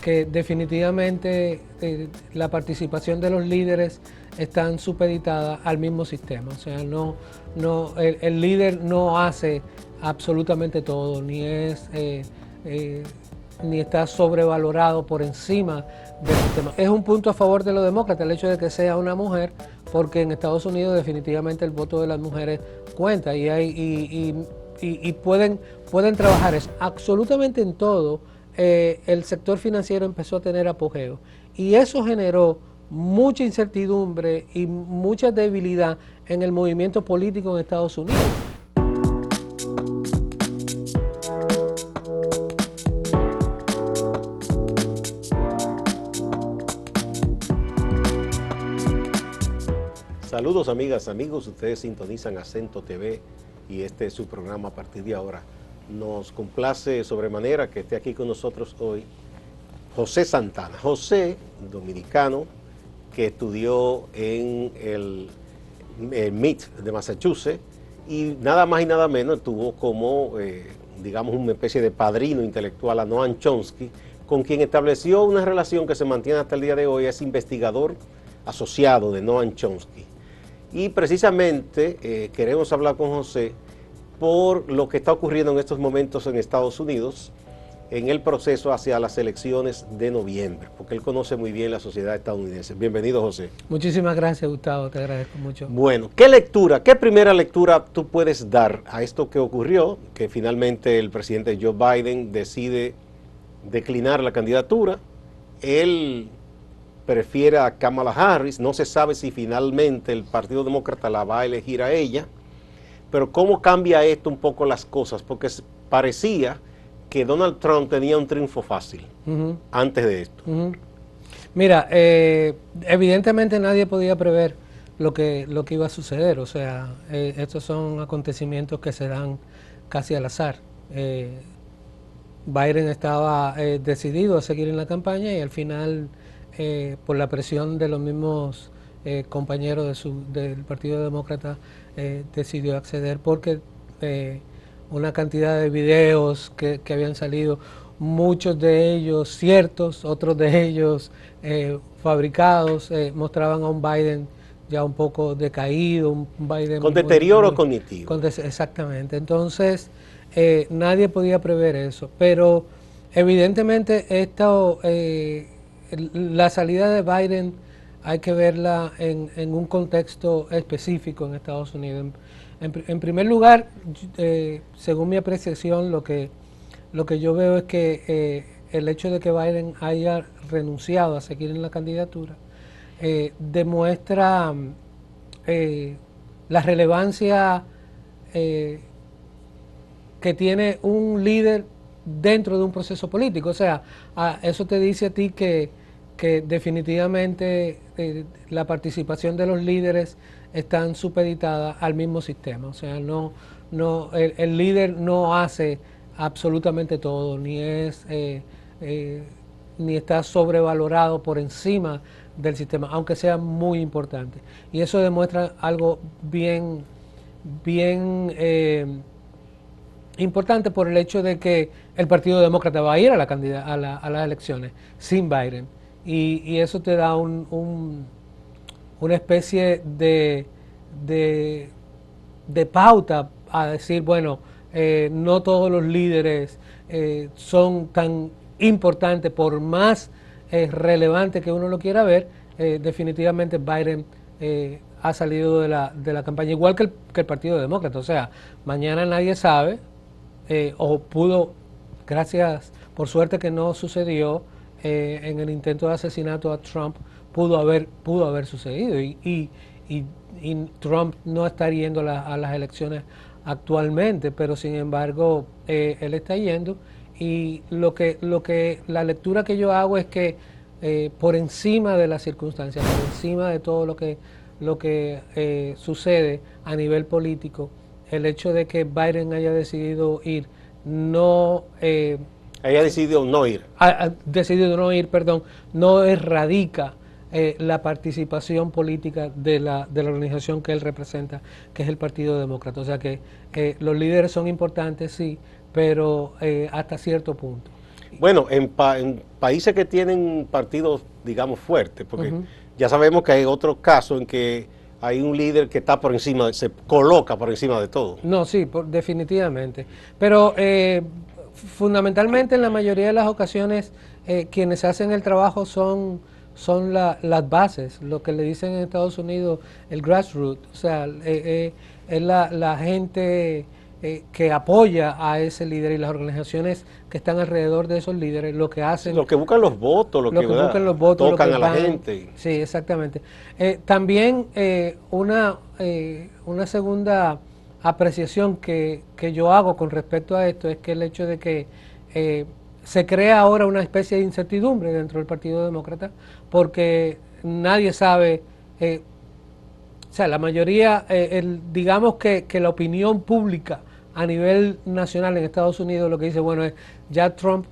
que definitivamente la participación de los líderes están supeditadas al mismo sistema. O sea, el líder no hace absolutamente todo, ni está sobrevalorado por encima del sistema. Es un punto a favor de los demócratas el hecho de que sea una mujer, porque en Estados Unidos definitivamente el voto de las mujeres cuenta y pueden trabajar absolutamente en todo. El sector financiero empezó a tener apogeo y eso generó mucha incertidumbre y mucha debilidad en el movimiento político en Estados Unidos. Saludos amigas, amigos, ustedes sintonizan Acento TV y este es su programa a partir de ahora. Nos complace sobremanera que esté aquí con nosotros hoy José Santana. José, dominicano, que estudió en el MIT de Massachusetts y nada más y nada menos tuvo como, digamos, una especie de padrino intelectual a Noam Chomsky, con quien estableció una relación que se mantiene hasta el día de hoy. Es investigador asociado de Noam Chomsky. Y precisamente queremos hablar con José por lo que está ocurriendo en estos momentos en Estados Unidos, en el proceso hacia las elecciones de noviembre, porque él conoce muy bien la sociedad estadounidense. Bienvenido, José. Muchísimas gracias, Gustavo, te agradezco mucho. Bueno, qué primera lectura tú puedes dar a esto que ocurrió, que finalmente el presidente Joe Biden decide declinar la candidatura? Él prefiere a Kamala Harris, no se sabe si finalmente el Partido Demócrata la va a elegir a ella, pero ¿cómo cambia esto un poco las cosas? Porque parecía que Donald Trump tenía un triunfo fácil antes de esto. Mira, evidentemente nadie podía prever lo que iba a suceder, o sea, estos son acontecimientos que se dan casi al azar. Biden estaba decidido a seguir en la campaña y al final, por la presión de los mismos compañeros del Partido Demócrata, decidió acceder porque una cantidad de videos que habían salido, muchos de ellos ciertos, otros de ellos fabricados, mostraban a un Biden ya un poco decaído, un Biden con deterioro cognitivo. Exactamente, entonces nadie podía prever eso, pero evidentemente la salida de Biden hay que verla en un contexto específico en Estados Unidos. En primer lugar, según mi apreciación, lo que yo veo es que el hecho de que Biden haya renunciado a seguir en la candidatura demuestra la relevancia que tiene un líder dentro de un proceso político. O sea, eso te dice a ti que definitivamente la participación de los líderes están supeditadas al mismo sistema. O sea, el líder no hace absolutamente todo, ni está sobrevalorado por encima del sistema, aunque sea muy importante. Y eso demuestra algo bien importante por el hecho de que el Partido Demócrata va a ir a las elecciones sin Biden. Y eso te da una especie de pauta a decir, bueno, no todos los líderes son tan importantes, por más relevante que uno lo quiera ver. Definitivamente Biden ha salido de la campaña, igual que el Partido Demócrata. O sea, mañana nadie sabe, o pudo, gracias, por suerte que no sucedió, en el intento de asesinato a Trump, pudo haber sucedido y Trump no está yendo a las elecciones actualmente, pero sin embargo él está yendo, y la lectura que yo hago es que por encima de las circunstancias, por encima de todo lo que sucede a nivel político, el hecho de que Biden haya decidido ir no erradica la participación política de la organización que él representa, que es el Partido Demócrata. O sea que los líderes son importantes, sí, pero hasta cierto punto. Bueno, en países que tienen partidos, digamos, fuertes, porque ya sabemos que hay otros casos en que hay un líder que está por encima, se coloca por encima de todo. No, sí, definitivamente. Pero fundamentalmente en la mayoría de las ocasiones quienes hacen el trabajo son las bases, lo que le dicen en Estados Unidos el grassroots, o sea, es la gente que apoya a ese líder y las organizaciones que están alrededor de esos líderes, lo que hacen... Los que buscan los votos, Lo que buscan los votos, tocan lo que a la van, gente. Sí, exactamente. También una segunda apreciación que yo hago con respecto a esto es que el hecho de que se crea ahora una especie de incertidumbre dentro del Partido Demócrata porque nadie sabe, o sea, la mayoría, digamos que la opinión pública a nivel nacional en Estados Unidos lo que dice, bueno, es ya Trump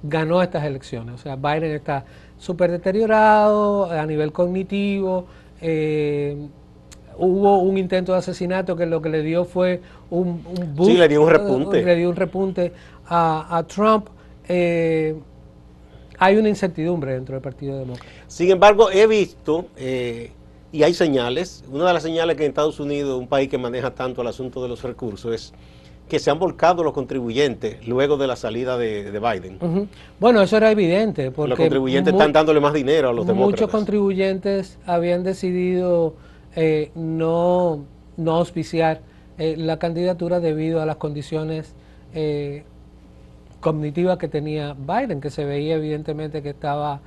ganó estas elecciones, o sea, Biden está súper deteriorado a nivel cognitivo, hubo un intento de asesinato que lo que le dio fue un boost, sí, le dio un repunte. Le dio un repunte a Trump. Hay una incertidumbre dentro del Partido Demócrata. Sin embargo, he visto, y hay señales, una de las señales que en Estados Unidos, un país que maneja tanto el asunto de los recursos, es que se han volcado los contribuyentes luego de la salida de Biden. Bueno, eso era evidente, porque los contribuyentes están dándole más dinero a los demócratas. Muchos contribuyentes habían decidido no auspiciar la candidatura debido a las condiciones cognitivas que tenía Biden, que se veía evidentemente que estaba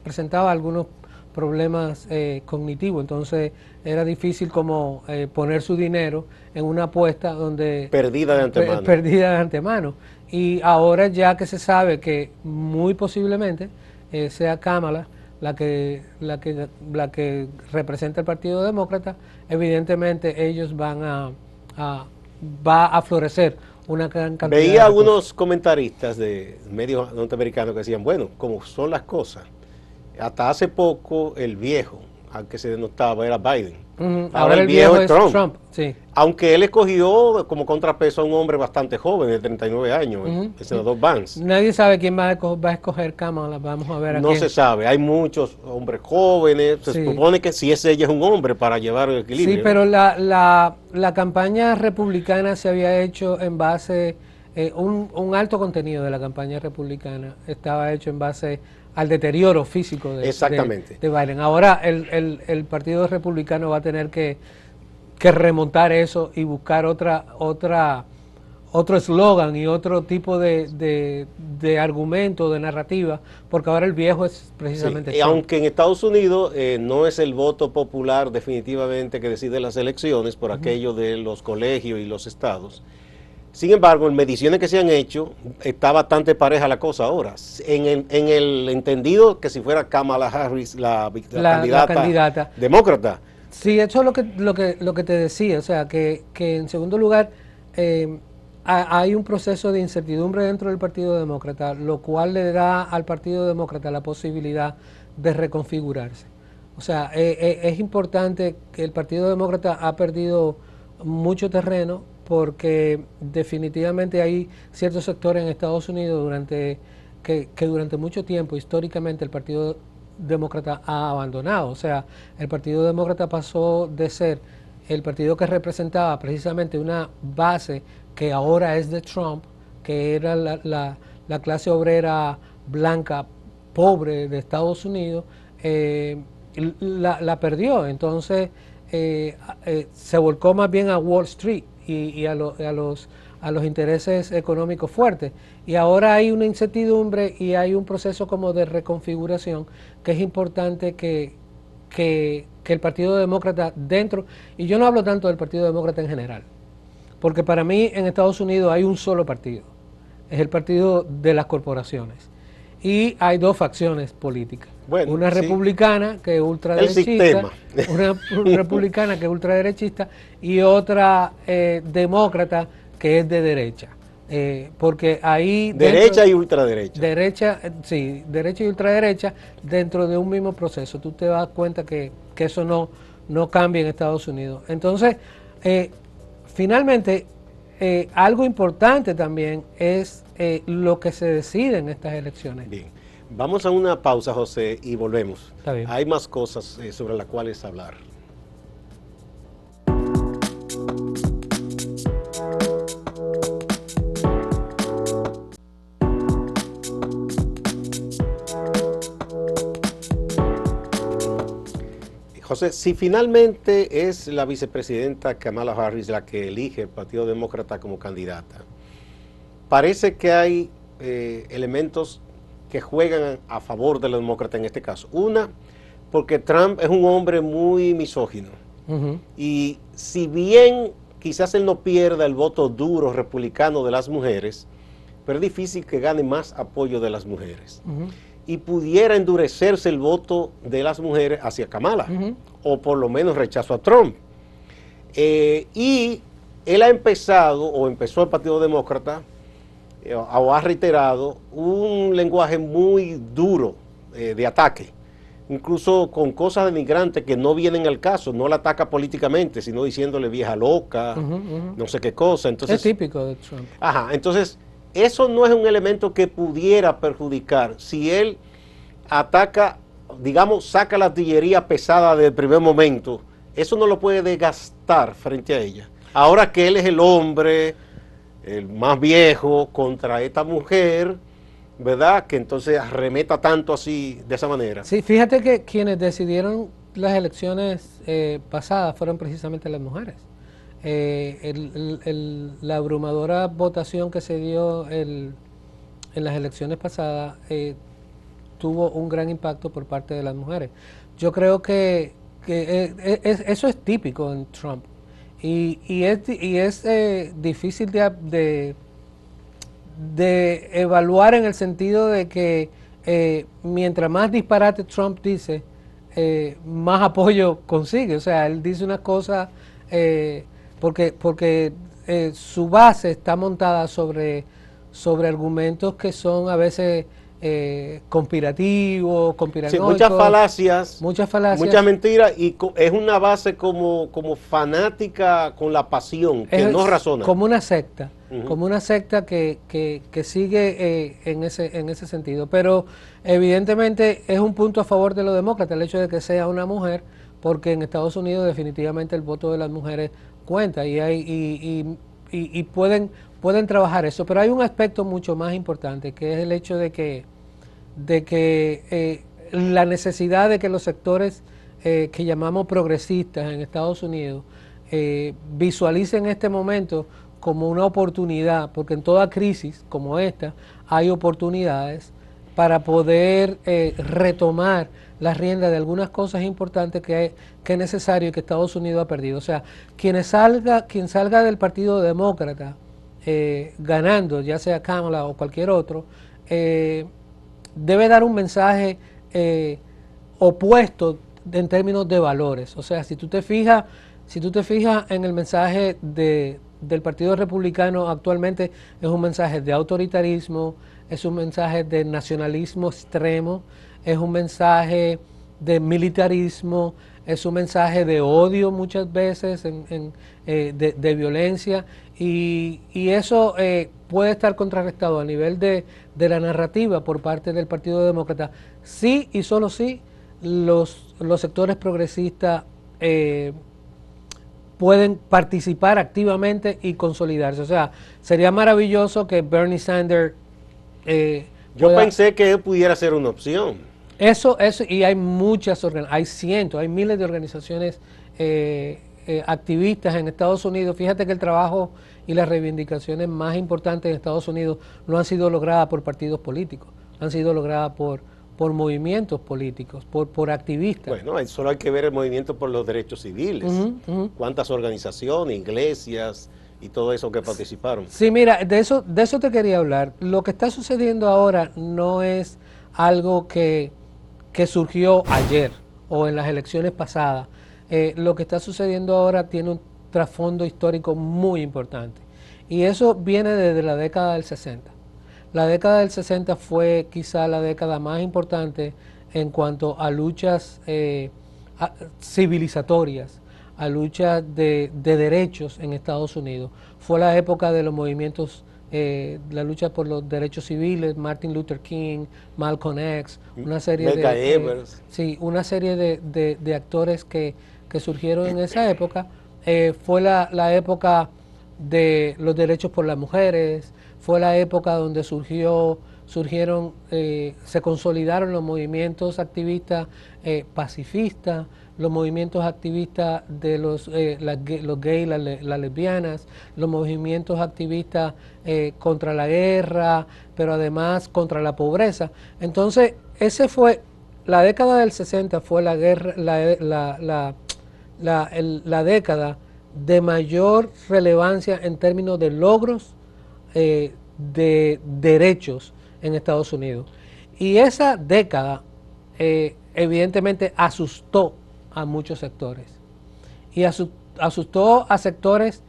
presentaba algunos problemas cognitivos, entonces era difícil como poner su dinero en una apuesta donde perdida de antemano. Y ahora ya que se sabe que muy posiblemente sea Kamala la que representa el Partido Demócrata, evidentemente ellos va a florecer una gran cantidad de Veía algunos comentaristas de medios norteamericanos que decían, bueno, como son las cosas, hasta hace poco el viejo al que se denotaba era Biden. Ahora el viejo es Trump. Sí. Aunque él escogió como contrapeso a un hombre bastante joven, de 39 años, el senador Vance. Nadie sabe quién va a escoger Kamala, vamos a ver a No se sabe, hay muchos hombres jóvenes, se supone que si ella es un hombre para llevar el equilibrio. Sí, pero la campaña republicana se había hecho en base, un alto contenido de la campaña republicana estaba hecho en base al deterioro físico de Biden. Ahora el Partido Republicano va a tener que remontar eso y buscar otro eslogan y otro tipo de argumento, de narrativa, porque ahora el viejo es precisamente Trump. Aunque en Estados Unidos no es el voto popular definitivamente que decide las elecciones por aquello de los colegios y los estados. Sin embargo, en mediciones que se han hecho, está bastante pareja la cosa ahora. En el entendido que si fuera Kamala Harris la candidata demócrata. Sí, eso es lo que te decía, o sea, que en segundo lugar hay un proceso de incertidumbre dentro del Partido Demócrata, lo cual le da al Partido Demócrata la posibilidad de reconfigurarse. O sea, es importante que el Partido Demócrata ha perdido mucho terreno porque definitivamente hay ciertos sectores en Estados Unidos que durante mucho tiempo, históricamente, el Partido Demócrata ha abandonado. O sea, el Partido Demócrata pasó de ser el partido que representaba precisamente una base que ahora es de Trump, que era la clase obrera blanca pobre de Estados Unidos, la perdió. Entonces se volcó más bien a Wall Street y a los intereses económicos fuertes. Y ahora hay una incertidumbre y hay un proceso como de reconfiguración que es importante que el Partido Demócrata dentro, y yo no hablo tanto del Partido Demócrata en general, porque para mí en Estados Unidos hay un solo partido, es el partido de las corporaciones, y hay dos facciones políticas, una republicana que es ultraderechista, una republicana que es ultraderechista y otra demócrata que es de derecha. Porque ahí derecha y ultraderecha. Derecha y ultraderecha dentro de un mismo proceso. Tú te das cuenta que eso no cambia en Estados Unidos. Entonces, finalmente, algo importante también es lo que se decide en estas elecciones. Bien, vamos a una pausa, José, y volvemos. Está bien. Hay más cosas sobre las cuales hablar. José, si finalmente es la vicepresidenta Kamala Harris la que elige el Partido Demócrata como candidata, parece que hay elementos que juegan a favor de los demócratas en este caso. Una, porque Trump es un hombre muy misógino. Y si bien quizás él no pierda el voto duro republicano de las mujeres, pero es difícil que gane más apoyo de las mujeres. Y pudiera endurecerse el voto de las mujeres hacia Kamala, o por lo menos rechazo a Trump. Y él ha empezado, o empezó el Partido Demócrata, o ha reiterado un lenguaje muy duro de ataque, incluso con cosas denigrantes que no vienen al caso. No la ataca políticamente, sino diciéndole vieja loca, no sé qué cosa. Entonces, es típico de Trump. Ajá, entonces eso no es un elemento que pudiera perjudicar si él ataca, digamos, saca la artillería pesada del primer momento. Eso no lo puede desgastar frente a ella. Ahora que él es el hombre, el más viejo, contra esta mujer, ¿verdad? Que entonces arremeta tanto así, de esa manera. Sí, fíjate que quienes decidieron las elecciones pasadas fueron precisamente las mujeres. La abrumadora votación que se dio en las elecciones pasadas tuvo un gran impacto por parte de las mujeres. Yo creo que eso es típico en Trump y es difícil de evaluar en el sentido de que mientras más disparate Trump dice, más apoyo consigue. O sea, él dice una cosa porque su base está montada sobre argumentos que son a veces conspirativos, sí, muchas falacias, muchas mentiras, y es una base como fanática con la pasión, que no razona. Como una secta, como una secta que sigue en ese sentido. Pero evidentemente es un punto a favor de los demócratas el hecho de que sea una mujer, porque en Estados Unidos definitivamente el voto de las mujeres cuenta y pueden trabajar eso. Pero hay un aspecto mucho más importante, que es el hecho de que la necesidad de que los sectores que llamamos progresistas en Estados Unidos visualicen este momento como una oportunidad, porque en toda crisis como esta hay oportunidades para poder retomar las riendas de algunas cosas importantes que es necesario y que Estados Unidos ha perdido. O sea, quien salga del Partido Demócrata ganando, ya sea Kamala o cualquier otro, debe dar un mensaje opuesto en términos de valores. O sea, si tú te fijas en el mensaje del Partido Republicano actualmente, es un mensaje de autoritarismo, es un mensaje de nacionalismo extremo, es un mensaje de militarismo, es un mensaje de odio muchas veces, de violencia, y eso puede estar contrarrestado a nivel de la narrativa por parte del Partido Demócrata. Sí y solo sí los sectores progresistas pueden participar activamente y consolidarse. O sea, sería maravilloso que Bernie Sanders yo pensé que pudiera ser una opción. Eso, y hay hay miles de organizaciones activistas en Estados Unidos. Fíjate que el trabajo y las reivindicaciones más importantes en Estados Unidos no han sido logradas por partidos políticos, han sido logradas por movimientos políticos, por activistas. Bueno, solo hay que ver el movimiento por los derechos civiles. Cuántas organizaciones, iglesias y todo eso que participaron. Sí, mira, de eso te quería hablar. Lo que está sucediendo ahora no es algo que surgió ayer o en las elecciones pasadas. Lo que está sucediendo ahora tiene un trasfondo histórico muy importante. Y eso viene desde la década del 60. La década del 60 fue quizá la década más importante en cuanto a luchas civilizatorias, a luchas de derechos en Estados Unidos. Fue la época de los movimientos, la lucha por los derechos civiles, Martin Luther King, Malcolm X, una serie una serie de actores que surgieron en esa época. Fue la época de los derechos por las mujeres, fue la época donde surgieron, se consolidaron los movimientos activistas pacifistas, los movimientos activistas de los gays, las lesbianas, los movimientos activistas contra la guerra, pero además contra la pobreza. Entonces, ese fue, la década del 60 fue la guerra, la década de mayor relevancia en términos de logros de derechos en Estados Unidos. Y esa década evidentemente asustó a muchos sectores. Y asustó a sectores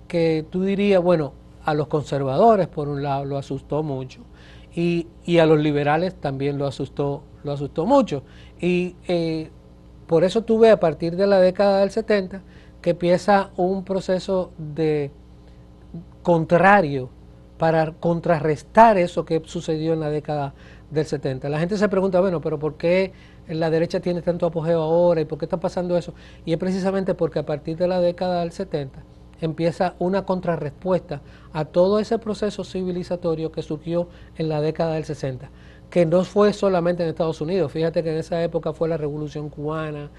que tú dirías, bueno, a los conservadores por un lado lo asustó mucho. Y a los liberales también lo asustó mucho. Y por eso tuve a partir de la década del 70 que empieza un proceso de contrario para contrarrestar eso que sucedió en la década del 70. La gente se pregunta, bueno, pero ¿por qué la derecha tiene tanto apogeo ahora y por qué está pasando eso? Y es precisamente porque a partir de la década del 70 empieza una contrarrespuesta a todo ese proceso civilizatorio que surgió en la década del 60, que no fue solamente en Estados Unidos. Fíjate que en esa época fue la Revolución Cubana,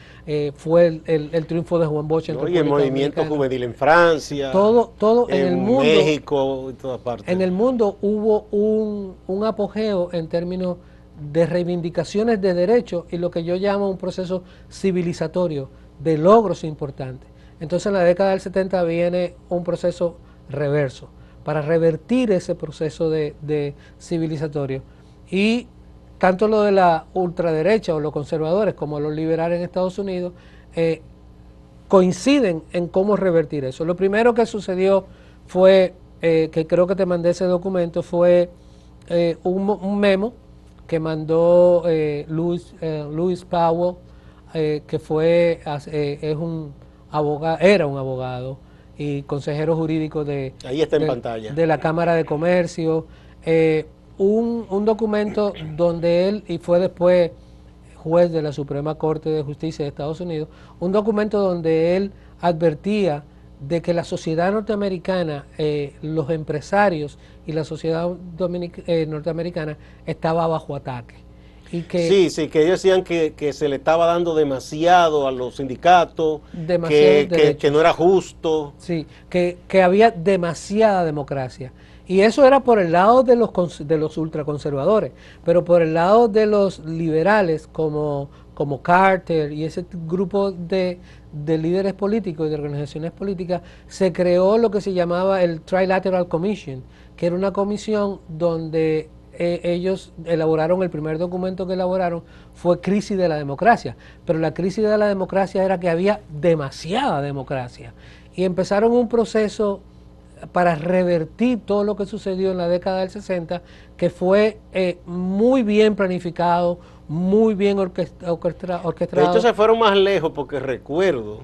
fue el triunfo de Juan Bosch en y el movimiento juvenil en Francia, todo en el mundo, México, en todas partes. En el mundo hubo un apogeo en términos de reivindicaciones de derechos y lo que yo llamo un proceso civilizatorio de logros importantes. Entonces en la década del 70 viene un proceso reverso para revertir ese proceso de civilizatorio. Y tanto lo de la ultraderecha o los conservadores como los liberales en Estados Unidos coinciden en cómo revertir eso. Lo primero que sucedió fue, que creo que te mandé ese documento, fue un memo que mandó Lewis Powell, que fue, era un abogado y consejero jurídico ahí está en pantalla, de la Cámara de Comercio, un documento donde él, y fue después juez de la Suprema Corte de Justicia de Estados Unidos, un documento donde él advertía de que la sociedad norteamericana, los empresarios y la sociedad norteamericana estaba bajo ataque. Y que que ellos decían que se le estaba dando demasiado a los sindicatos, que no era justo. Sí, que había demasiada democracia. Y eso era por el lado de los ultraconservadores, pero por el lado de los liberales como Carter y ese grupo de líderes políticos y de organizaciones políticas, se creó lo que se llamaba el Trilateral Commission, que era una comisión donde ellos elaboraron, el primer documento que elaboraron fue Crisis de la Democracia, pero la crisis de la democracia era que había demasiada democracia y empezaron un proceso para revertir todo lo que sucedió en la década del 60, que fue muy bien planificado, muy bien orquestado. De hecho se fueron más lejos porque recuerdo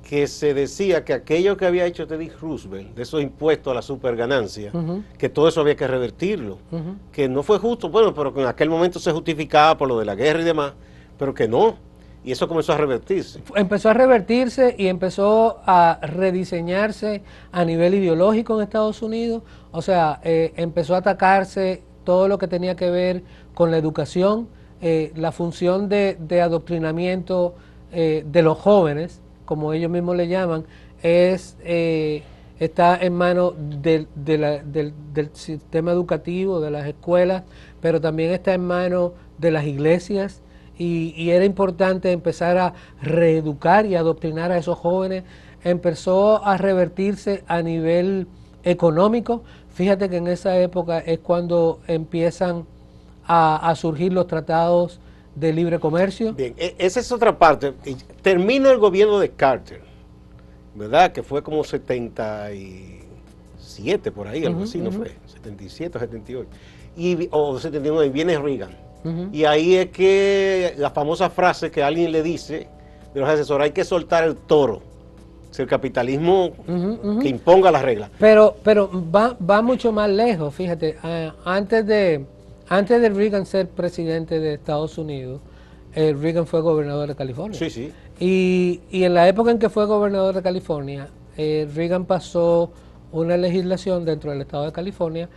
que se decía que aquello que había hecho Teddy Roosevelt, de esos impuestos a la superganancia, que todo eso había que revertirlo, que no fue justo, bueno, pero que en aquel momento se justificaba por lo de la guerra y demás, pero que no, y eso comenzó a revertirse. Empezó a revertirse y empezó a rediseñarse a nivel ideológico en Estados Unidos, o sea, empezó a atacarse todo lo que tenía que ver con la educación, la función de adoctrinamiento de los jóvenes, como ellos mismos le llaman, está en manos del sistema educativo, de las escuelas, pero también está en manos de las iglesias, y era importante empezar a reeducar y adoctrinar a esos jóvenes. Empezó a revertirse a nivel económico. Fíjate que en esa época es cuando empiezan a surgir los tratados de libre comercio. Bien, esa es otra parte. Termina el gobierno de Carter, ¿verdad? Que fue como 77 por ahí, algo así, ¿no fue? 77 o 78. O 79, y viene Reagan. Y ahí es que la famosa frase que alguien le dice de los asesores, hay que soltar el toro Si el capitalismo que imponga las reglas. Pero va mucho más lejos, fíjate, antes de Reagan ser presidente de Estados Unidos, Reagan fue gobernador de California. Sí, sí. Y en la época en que fue gobernador de California, Reagan pasó una legislación dentro del estado de California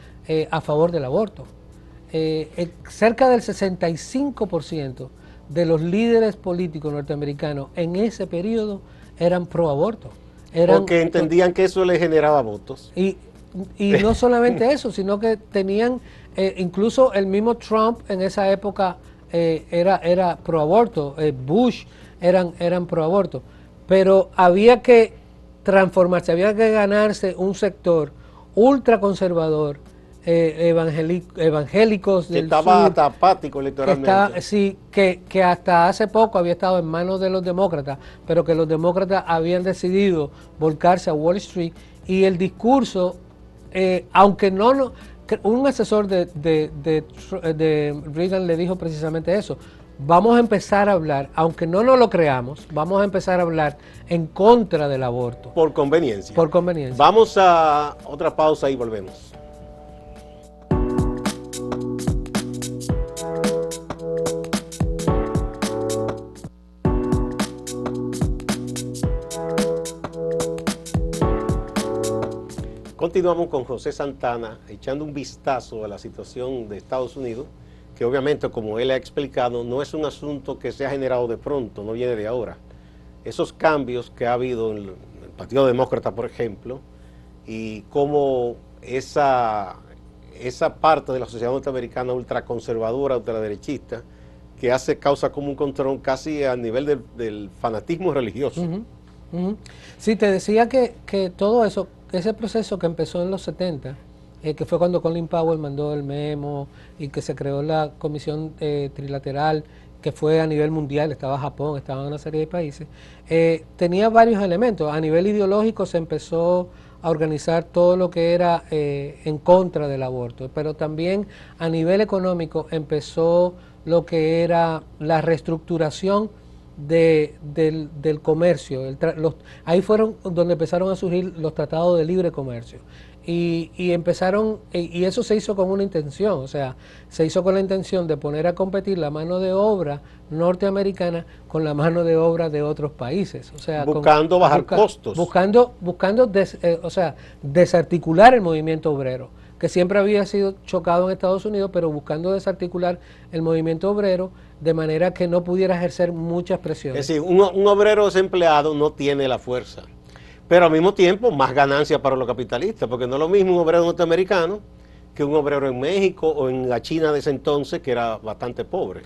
a favor del aborto. Cerca del 65% de los líderes políticos norteamericanos en ese periodo eran pro aborto. Porque entendían que eso le generaba votos. Y no solamente eso, sino que tenían, incluso el mismo Trump en esa época era pro aborto, Bush eran pro aborto, pero había que transformarse, había que ganarse un sector ultraconservador, evangélicos que del estaba sur, hasta apático electoralmente. que hasta hace poco había estado en manos de los demócratas, pero que los demócratas habían decidido volcarse a Wall Street, y el discurso, aunque un asesor de Reagan le dijo precisamente eso: vamos a empezar a hablar, aunque no nos lo creamos, vamos a empezar a hablar en contra del aborto. Por conveniencia. Por conveniencia. Vamos a otra pausa y volvemos. Continuamos con José Santana, echando un vistazo a la situación de Estados Unidos, que obviamente, como él ha explicado, no es un asunto que se ha generado de pronto, no viene de ahora. Esos cambios que ha habido en el Partido Demócrata, por ejemplo, y cómo esa parte de la sociedad norteamericana ultraconservadora, ultraderechista, que hace causa como un control casi a nivel del fanatismo religioso. Sí, te decía que todo eso, ese proceso que empezó en los 70, que fue cuando Colin Powell mandó el memo y que se creó la comisión trilateral, que fue a nivel mundial, estaba Japón, estaban una serie de países, tenía varios elementos. A nivel ideológico se empezó a organizar todo lo que era en contra del aborto, pero también a nivel económico empezó lo que era la reestructuración del comercio. Ahí fueron donde empezaron a surgir los tratados de libre comercio. Y empezaron, y eso se hizo con una intención, o sea, se hizo con la intención de poner a competir la mano de obra norteamericana con la mano de obra de otros países, o sea, buscando bajar costos, buscando desarticular el movimiento obrero, que siempre había sido chocado en Estados Unidos, pero buscando desarticular el movimiento obrero de manera que no pudiera ejercer muchas presiones. Es decir, un obrero desempleado no tiene la fuerza, pero al mismo tiempo más ganancia para los capitalistas, porque no es lo mismo un obrero norteamericano que un obrero en México o en la China de ese entonces, que era bastante pobre.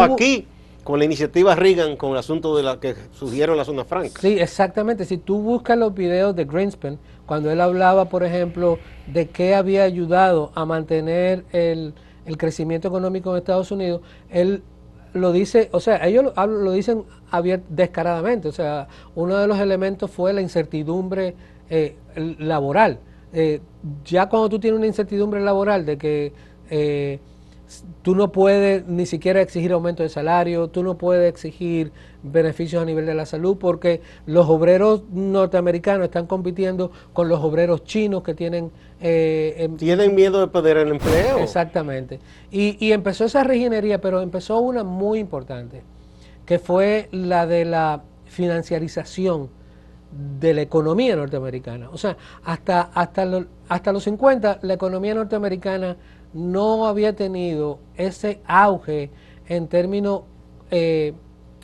Aquí, con la iniciativa Reagan, con el asunto de la que surgieron las zonas francas. Sí, exactamente. Si tú buscas los videos de Greenspan, cuando él hablaba, por ejemplo, de qué había ayudado a mantener el crecimiento económico en Estados Unidos, él lo dice, o sea, ellos lo dicen descaradamente, o sea, uno de los elementos fue la incertidumbre laboral. Ya cuando tú tienes una incertidumbre laboral de que tú no puedes ni siquiera exigir aumento de salario, tú no puedes exigir beneficios a nivel de la salud, porque los obreros norteamericanos están compitiendo con los obreros chinos que tienen miedo de perder el empleo. Exactamente. Y empezó esa reginería, pero empezó una muy importante, que fue la de la financiarización de la economía norteamericana. O sea, hasta los 50 la economía norteamericana no había tenido ese auge en términos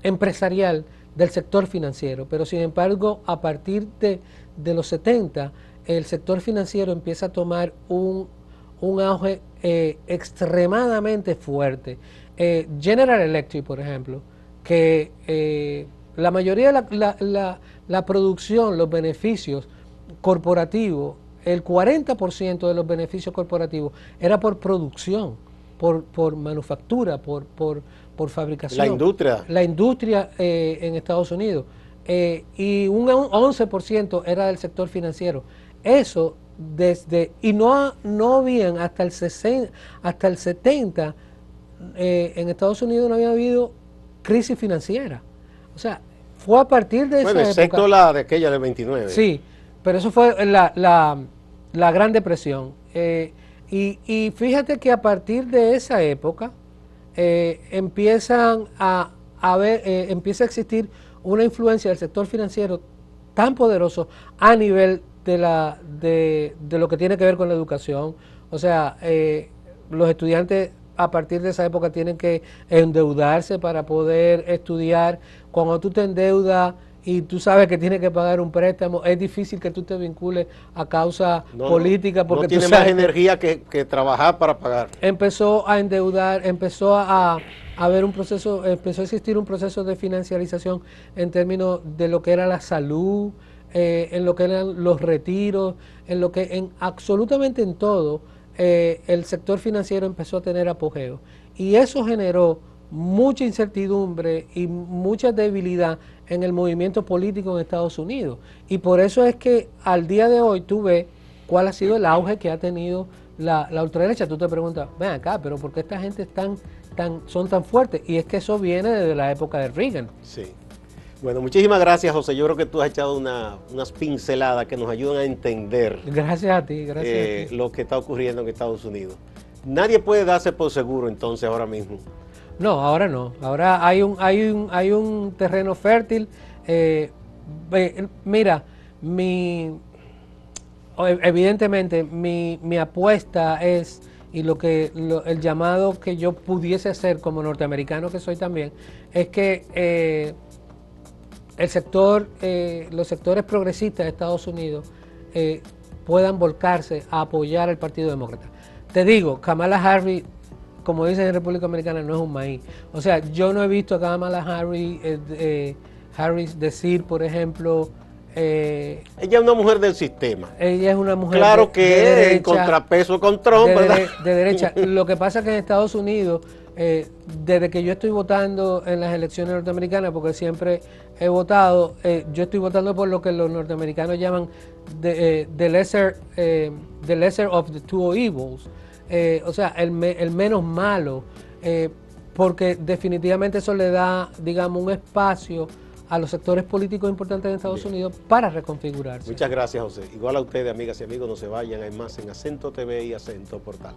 empresarial del sector financiero, pero sin embargo a partir de los 70 el sector financiero empieza a tomar un auge extremadamente fuerte. General Electric, por ejemplo, que la mayoría de la producción, los beneficios corporativos, el 40% de los beneficios corporativos era por producción, por manufactura, por fabricación. La industria en Estados Unidos. Y un 11% era del sector financiero. Eso y no habían hasta el 70 en Estados Unidos no había habido crisis financiera. O sea, fue a partir de bueno, esa excepto época. la de aquella del 29. Sí, pero eso fue la Gran Depresión. Y fíjate que a partir de esa época empiezan empieza a existir una influencia del sector financiero tan poderoso a nivel de lo que tiene que ver con la educación. O sea, los estudiantes a partir de esa época tienen que endeudarse para poder estudiar. Cuando tú te endeudas y tú sabes que tienes que pagar un préstamo, es difícil que tú te vincules a causa política, porque no tiene tú sabes más energía que trabajar para pagar. empezó a endeudar, empezó a haber un proceso, empezó a existir un proceso de financiarización en términos de lo que era la salud, en lo que eran los retiros, en absolutamente en todo, el sector financiero empezó a tener apogeo. Y eso generó mucha incertidumbre y mucha debilidad en el movimiento político en Estados Unidos. Y por eso es que al día de hoy tú ves cuál ha sido el auge que ha tenido la ultraderecha. Tú te preguntas, ven acá, pero ¿por qué esta gente son tan fuertes? Y es que eso viene desde la época de Reagan. Sí. Bueno, muchísimas gracias, José. Yo creo que tú has echado unas pinceladas que nos ayudan a entender Gracias a ti, gracias a ti. lo que está ocurriendo en Estados Unidos. Nadie puede darse por seguro entonces ahora mismo. No, ahora no. Ahora hay un terreno fértil. Mira, evidentemente mi apuesta es, y el llamado que yo pudiese hacer como norteamericano que soy también, es que los sectores progresistas de Estados Unidos puedan volcarse a apoyar al Partido Demócrata. Te digo, Kamala Harris, como dicen en República Dominicana, no es un maíz. O sea, yo no he visto a Kamala Harris decir, por ejemplo, ella es una mujer del sistema. Ella es una mujer claro que de derecha, en contrapeso con Trump, ¿verdad? De derecha. Lo que pasa es que en Estados Unidos, desde que yo estoy votando en las elecciones norteamericanas, porque siempre he votado, yo estoy votando por lo que los norteamericanos llaman the lesser of the two evils. O sea, el menos malo, porque definitivamente eso le da, digamos, un espacio a los sectores políticos importantes de Estados Unidos para reconfigurarse. Muchas gracias, José. Igual a ustedes, amigas y amigos, no se vayan, hay más en Acento TV y Acento Portal.